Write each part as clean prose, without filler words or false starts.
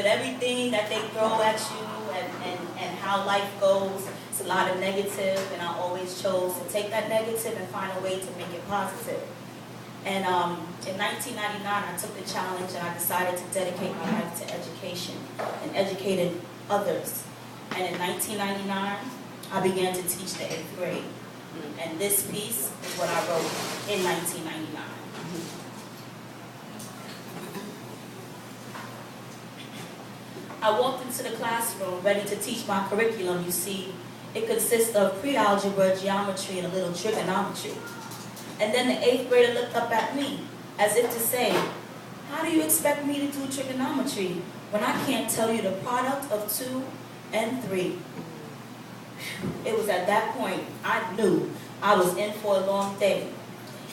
with everything that they throw at you and how life goes, it's a lot of negative, and I always chose to take that negative and find a way to make it positive. And in 1999, I took the challenge and I decided to dedicate my life to education and educating others. And in 1999, I began to teach the 8th grade. And this piece is what I wrote in 1999. I walked into the classroom ready to teach my curriculum. You see, it consists of pre-algebra, geometry, and a little trigonometry. And then the 8th grader looked up at me as if to say, how do you expect me to do trigonometry when I can't tell you the product of 2 and 3? It was at that point I knew I was in for a long day.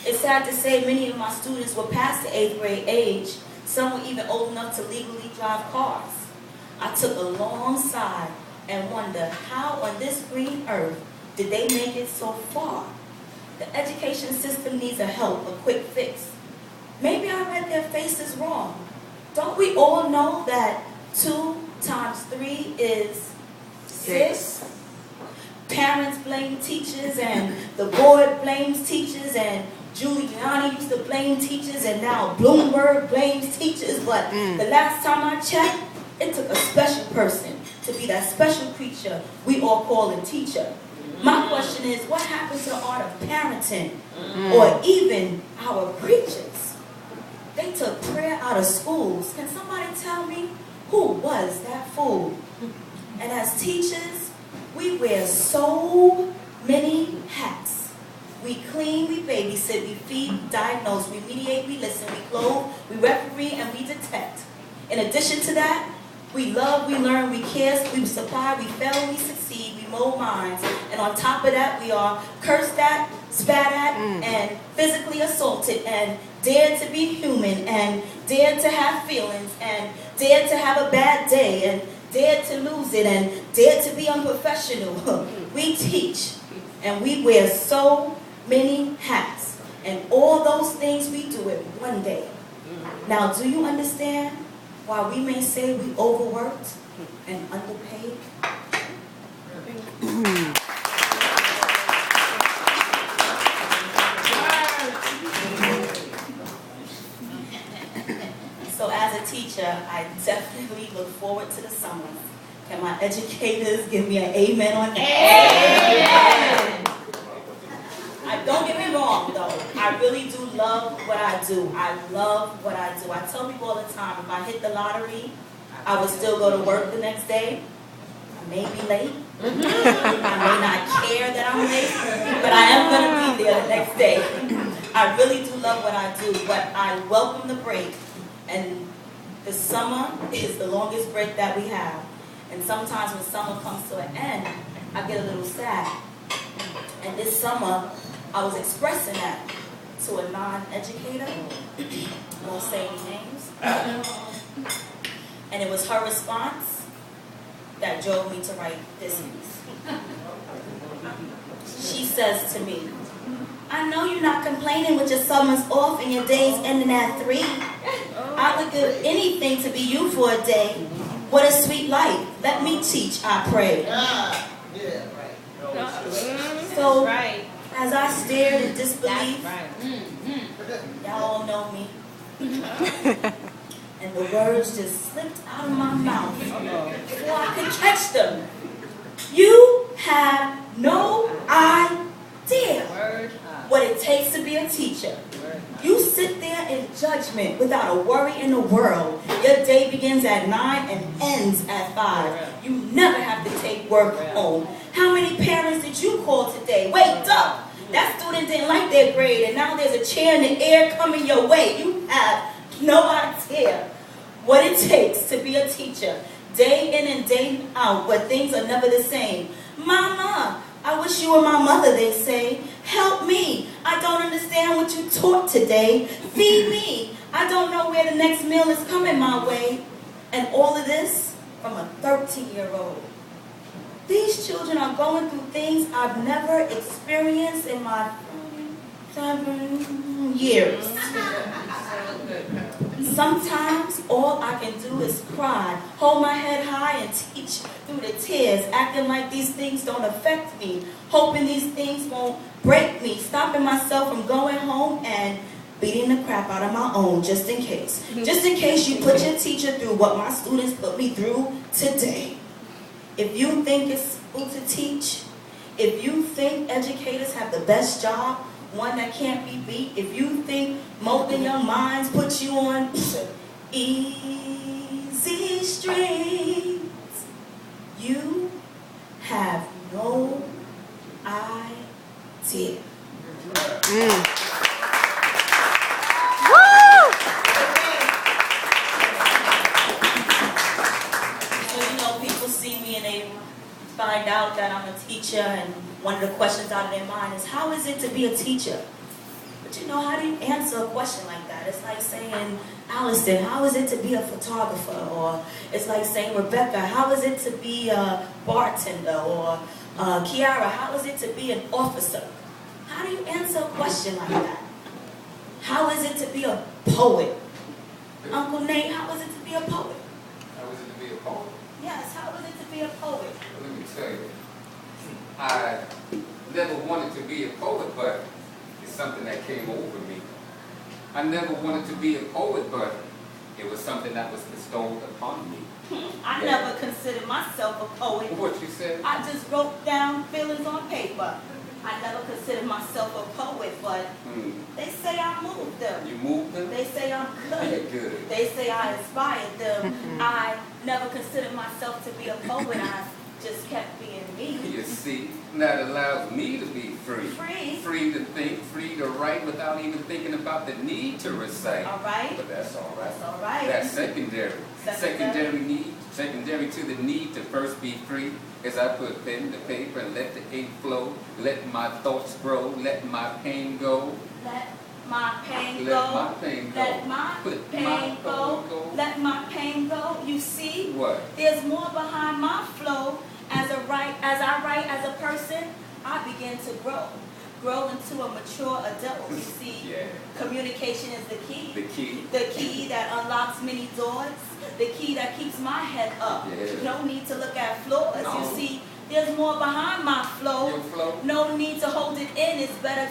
It's sad to say many of my students were past the 8th grade age. Some were even old enough to legally drive cars. I took a long sigh and wondered how on this green earth did they make it so far? The education system needs a help, a quick fix. Maybe I read their faces wrong. Don't we all know that 2 times 3 is 6? Parents blame teachers, and the board blames teachers, and Giuliani used to blame teachers, and now Bloomberg blames teachers. But the last time I checked, it took a special person to be that special creature we all call a teacher. My question is, what happened to the art of parenting, or even our preachers? They took prayer out of schools. Can somebody tell me who was that fool? And as teachers, we wear so many hats. We clean, we babysit, we feed, we diagnose, we mediate, we listen, we clothe, we referee, and we detect. In addition to that, we love, we learn, we care, we supply, we fail, we succeed, we mold minds. And on top of that, we are cursed at, spat at, and physically assaulted, and dared to be human, and dared to have feelings, and dared to have a bad day, and dared to lose it, and dared to be unprofessional. We teach, and we wear so many hats, and all those things we do it one day. Now, do you understand why we may say we overworked and underpaid? So as a teacher, I definitely look forward to the summer. Can my educators give me an amen on that? Amen. Don't get me wrong, though. I really do love what I do. I love what I do. I tell people all the time, if I hit the lottery, I would still go to work the next day. I may be late. I may not care that I'm late, but I am going to be there the next day. I really do love what I do, but I welcome the break. And the summer is the longest break that we have. And sometimes when summer comes to an end, I get a little sad. And this summer, I was expressing that to a non-educator. I won't say any names. And it was her response that drove me to write this piece. She says to me, I know you're not complaining with your summers off and your days ending at 3. I would give anything to be you for a day. What a sweet life. Let me teach, I pray. So, as I stared in disbelief, y'all all know me, and the words just slipped out of my mouth before I could catch them. You have no idea what it takes to be a teacher. You sit there in judgment without a worry in the world. Your day begins at 9 and ends at 5. You never have to take work home. How many parents did you call today? Wake up! That student didn't like their grade, and now there's a chair in the air coming your way. You have no idea what it takes to be a teacher. Day in and day out, but things are never the same. Mama, I wish you were my mother, they say. Help me. I don't understand what you taught today. Feed me. I don't know where the next meal is coming my way. And all of this from a 13-year-old. These children are going through things I've never experienced in my 7 years. Sometimes all I can do is cry, hold my head high and teach through the tears, acting like these things don't affect me, hoping these things won't break me, stopping myself from going home and beating the crap out of my own just in case. Just in case you put your teacher through what my students put me through today. If you think it's cool to teach, if you think educators have the best job, one that can't be beat, if you think molding young minds puts you on easy streets, you have no idea. So, people see me and they find out that I'm a teacher, and one of the questions out of their mind is, how is it to be a teacher? But how do you answer a question like that? It's like saying, Allison, how is it to be a photographer? Or it's like saying, Rebecca, how is it to be a bartender? Or Kiara, how is it to be an officer? How do you answer a question like that? How is it to be a poet? Uncle Nate, how is it to be a poet? How is it to be a poet? Yes, how is it to be a poet? Let me tell you, I never wanted to be a poet, but it's something that came over me. I never wanted to be a poet, but it was something that was bestowed upon me. I never considered myself a poet. What you said? I just wrote down feelings on paper. I never considered myself a poet, but they say I moved them. You moved them? They say I'm good. You're good. They say I inspired them. I never considered myself to be a poet. I just kept being me. You see, that allows me to be free. Free? Free to think, free to write without even thinking about the need to recite. All right. But that's all right. That's all right. That's secondary. Secondary Need. Secondary to the need to first be free is I put pen to paper and let the ink flow. Let my thoughts grow. Let my pain go. Let my pain go. Let my pain go. Let my pain go. Let my pain go. You see? What? There's more behind my flow. As I write as a person, I begin to grow into a mature adult. You see, communication is the key. The key. The key that unlocks many doors. The key that keeps my head up. No need to look at flaws. No. You see, there's more behind my flow. Your flow. No need to hold it in. It's better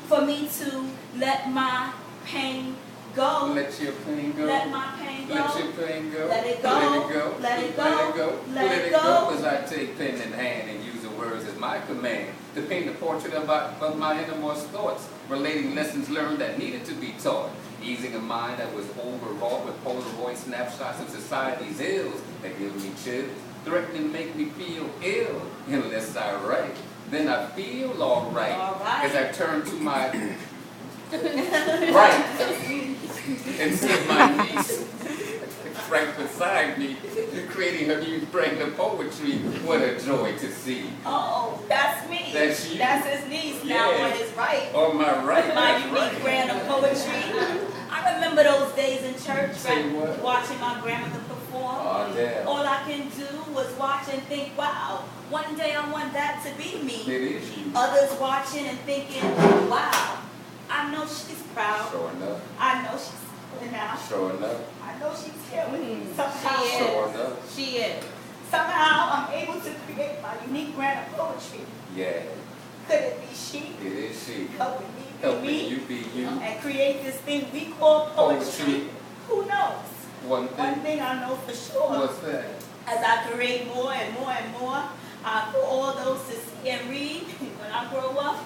for me to let my pain go. Let your pain go. Let my pain go. Let your pain go. Let it go. Let it go. Let it go. Let it go. Let it go. As I take pen in hand and use the words as my command to paint a portrait of my innermost thoughts, relating lessons learned that needed to be taught, easing a mind that was overwrought with Polaroid snapshots of society's ills that give me chills, threatening to make me feel ill unless I write. Then I feel all right. As I turn to my right and see my niece right beside me, creating her new brand of poetry. What a joy to see. Oh, that's me. That's you. That's his niece now on his right. On my right. My unique brand of poetry. I remember those days in church, watching my grandmother perform. Oh, damn. All I can do was watch and think, wow, one day I want that to be me. It is you. Others watching and thinking, wow, I know she's proud. Sure enough. I know she's pulling out. Sure enough. I know she's here with me. Somehow. Sure enough. She is. Somehow I'm able to create my unique brand of poetry. Yeah. Could it be she? It is she. Helping me be Helping me? you be you. And create this thing we call poetry. Who knows? One thing I know for sure. What's that? As I create more and more and more, for all those to see and read, when I grow up,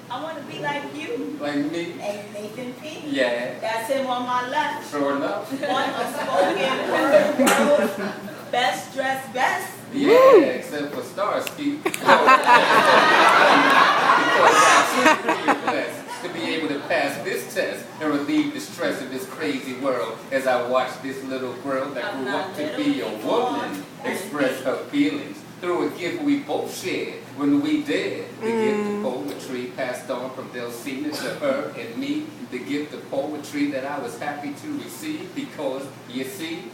I want to be like you. Like me? And Nathan P. Yeah. That's him on my left. Sure enough. One unspoken word world. Best dressed best. Yeah, except for Starsky. Because I'm truly blessed to be able to pass this test and relieve the stress of this crazy world as I watch this little girl that grew up to be a woman express her feelings through a gift we both shared when we did. The gift of poetry passed on from Delcina to her and me. The gift of poetry that I was happy to receive because, you see,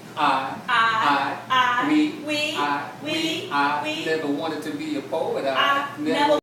we never wanted to be a poet. I never